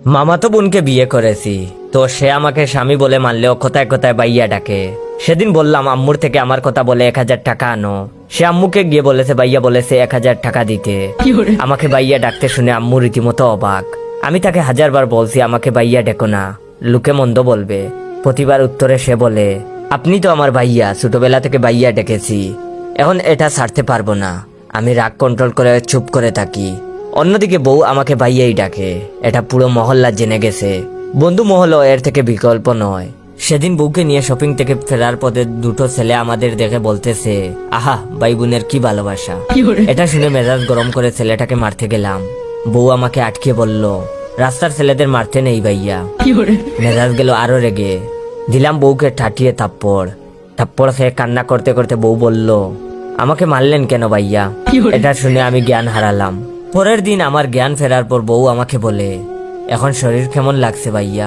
মামাতো বোনকে বিয়ে করেছি, তো সে আমাকে স্বামী বলে মানলেও কোথায় কোথায় বাইয়া ডাকে। সেদিন বললাম আম্মুর থেকে আমার কথা বলে 1000 টাকা আনো। সে আম্মুকে গিয়ে বলেছে বাইয়া বলেছে 1000 টাকা দিতে। আমাকে বাইয়া ডাকতে শুনে আম্মু রীতিমতো অবাক। আমি তাকে 1000 বার বলছি আমাকে বাইয়া ডেকো না, লোকে মন্দ বলবে। প্রতিবার উত্তরে সে বলে, আপনি তো আমার ভাইয়া, ছোটবেলা থেকে বাইয়া ডেকেছি, এখন এটা ছাড়তে পারবো না। আমি রাগ কন্ট্রোল করে চুপ করে থাকি। অন্যদিকে বউ আমাকে ভাইয়াই ডাকে, এটা পুরো মহল্লা জেনে গেছে। বন্ধু মহলও এর থেকে বিকল্প নয়। সেদিন বউকে নিয়ে শপিং থেকে ফেরার পথে দুটো ছেলে আমাদের দেখে বলতেছে, আহা ভাই বোনের কি ভালোবাসা। এটা শুনে মেজাজ গরম করে ছেলেটাকে মারতে গেলাম। বউ আমাকে আটকে বলল, রাস্তার ছেলেদের মারতে নেই ভাইয়া। মেজাজ গেল আরো রেগে। দিলাম বউকে ঠাটিয়ে থাপ্পড়। খেয়ে কান্না করতে করতে বউ বলল, আমাকে মারলেন কেন ভাইয়া? এটা শুনে আমি জ্ঞান হারালাম। পরের দিন আমার জ্ঞান ফেরার পর বউ আমাকে বলে, এখন শরীর কেমন লাগছে ভাইয়া?